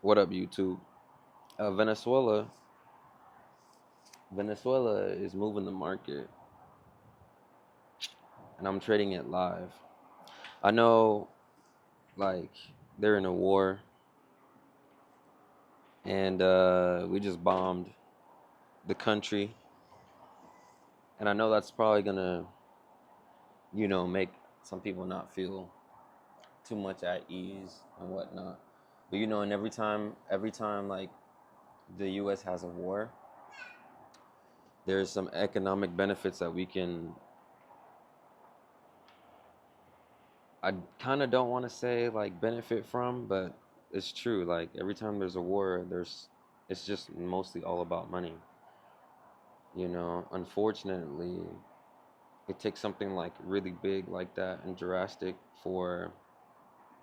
What up, YouTube? Venezuela is moving the market, and I'm trading it live. I know, like, they're in a war, and we just bombed the country, and I know that's probably gonna, make some people not feel too much at ease and whatnot. But and every time, like the U.S. has a war, there's some economic benefits that we can. I kind of don't want to say like benefit from, but it's true. Like every time there's a war, it's just mostly all about money. Unfortunately, it takes something like really big like that and drastic for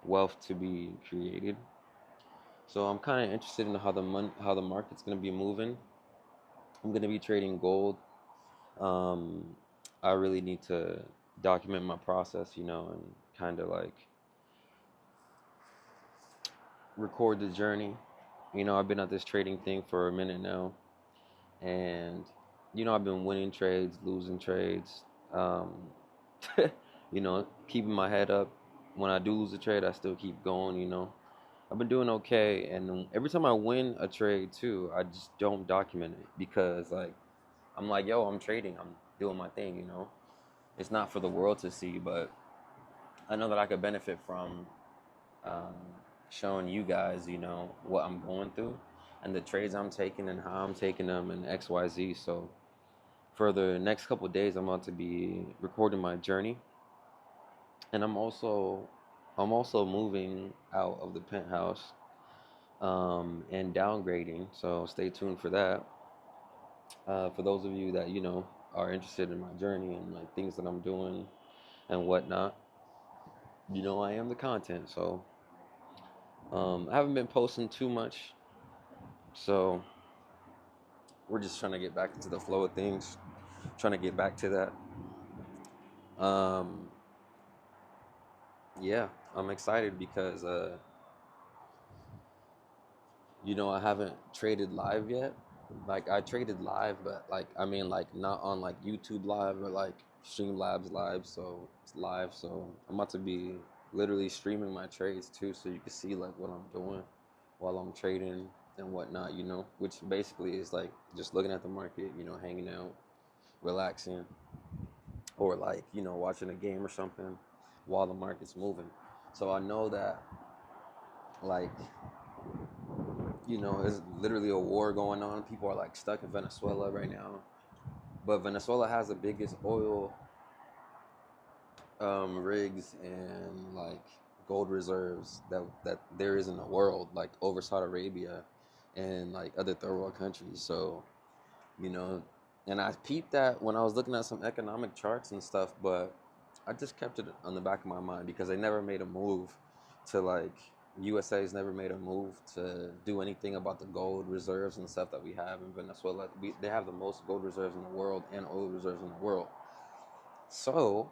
wealth to be created. So I'm kind of interested in how the market's gonna be moving. I'm gonna be trading gold. Um, I really need to document my process, and kind of like record the journey. I've been at this trading thing for a minute now, and I've been winning trades, losing trades. Um, keeping my head up. When I do lose a trade, I still keep going. I've been doing okay, and every time I win a trade too, I just don't document it because like I'm like, yo, I'm trading, I'm doing my thing. It's not for the world to see, but I know that I could benefit from um, showing you guys, what I'm going through and the trades I'm taking and how I'm taking them and XYZ. So for the next couple of days, I'm about to be recording my journey, and I'm also moving out of the penthouse and downgrading. So stay tuned for that. For those of you that are interested in my journey and like things that I'm doing and whatnot, I am the content. So I haven't been posting too much. So we're just trying to get back into the flow of things, trying to get back to that. Yeah, I'm excited because I haven't traded live yet. Like I traded live, but like I mean like not on like YouTube live or like Streamlabs live. So it's live. So I'm about to be literally streaming my trades too, so you can see like what I'm doing while I'm trading and whatnot. Which basically is like just looking at the market, hanging out, relaxing, or like watching a game or something while the market's moving. So I know that like there's literally a war going on. People are like stuck in Venezuela right now, but Venezuela has the biggest oil rigs and like gold reserves that there is in the world, like over Saudi Arabia and like other third world countries. So you know, and I peeped that when I was looking at some economic charts and stuff, but I just kept it on the back of my mind because they never made a move to like USA's never made a move to do anything about the gold reserves and stuff that we have in Venezuela. They have the most gold reserves in the world and oil reserves in the world. So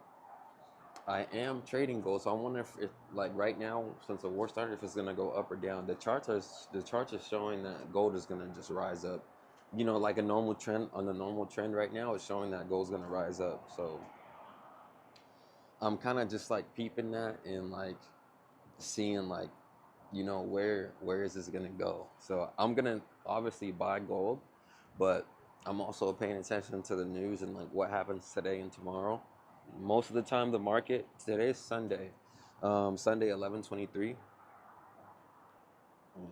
I am trading gold. So I wonder if like right now, since the war started, if it's gonna go up or down. The charts are showing that gold is gonna just rise up. Like a normal trend on the normal trend right now is showing that gold's gonna rise up. So I'm kind of just like peeping that and like seeing like where is this gonna go. So I'm gonna obviously buy gold, but I'm also paying attention to the news and like what happens today and tomorrow. Most of the time, the market today's Sunday, Sunday 11/23,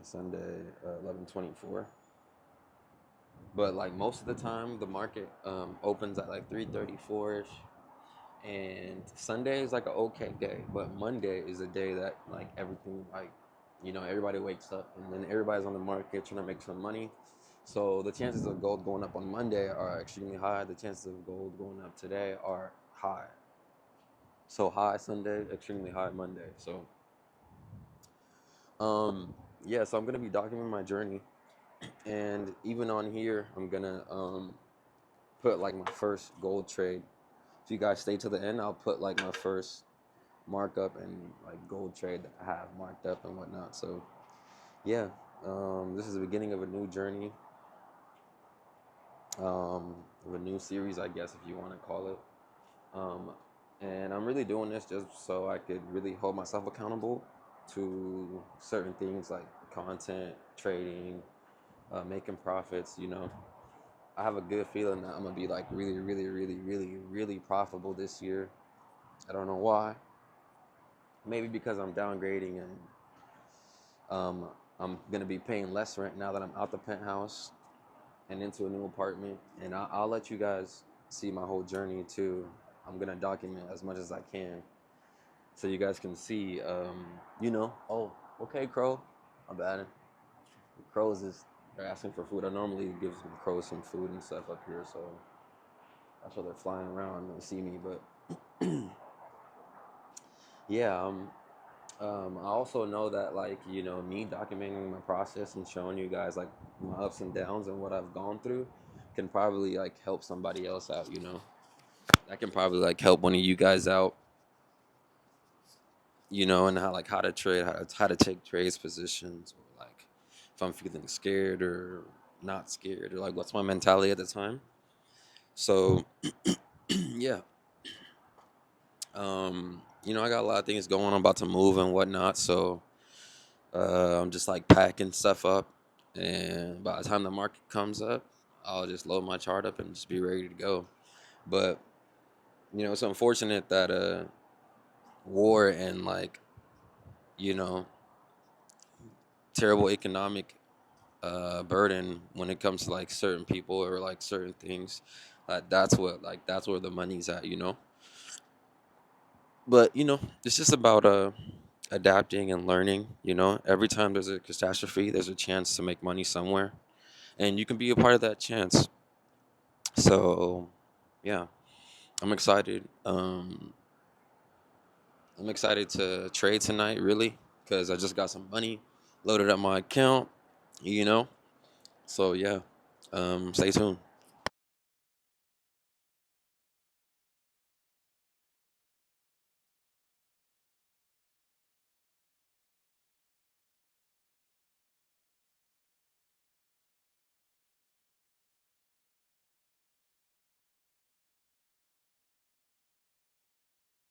Sunday 11/24. But like most of the time, the market opens at like 3:34 ish, and Sunday is like an okay day, but Monday is a day that like everything like everybody wakes up and then everybody's on the market trying to make some money. So the chances of gold going up on Monday are extremely high. The chances of gold going up today are high. So high Sunday, extremely high Monday. So yeah, so I'm gonna be documenting my journey, and even on here, I'm gonna put like my first gold trade. If you guys stay to the end, I'll put like my first markup and like gold trade that I have marked up and whatnot. So yeah, This is the beginning of a new journey, of a new series, I guess, if you want to call it. Um, and I'm really doing this just so I could really hold myself accountable to certain things like content, trading, making profits. I have a good feeling that I'm gonna be like really, really, really, really, really profitable this year. I don't know why. Maybe because I'm downgrading and um, I'm gonna be paying less rent now that I'm out the penthouse and into a new apartment. And I'll let you guys see my whole journey too. I'm gonna document as much as I can so you guys can see. Oh, okay, Crow. I'm bad. Crows is they're asking for food. I normally give some crows some food and stuff up here, so that's why they're flying around and they see me. But yeah, I also know that like me documenting my process and showing you guys like my ups and downs and what I've gone through can probably like help somebody else out. That can probably like help one of you guys out. And how to trade, how to take trades positions, or like if I'm feeling scared or not scared, or like what's my mentality at the time. So yeah, I got a lot of things going on, about to move and whatnot. So I'm just like packing stuff up, and by the time the market comes up, I'll just load my chart up and just be ready to go. But it's unfortunate that war and like you know terrible economic burden when it comes to like certain people or like certain things. That's where the money's at. But it's just about adapting and learning. Every time there's a catastrophe, there's a chance to make money somewhere, and you can be a part of that chance. So yeah, I'm excited. I'm excited to trade tonight, really, because I just got some money loaded up my account. you know So yeah, stay tuned.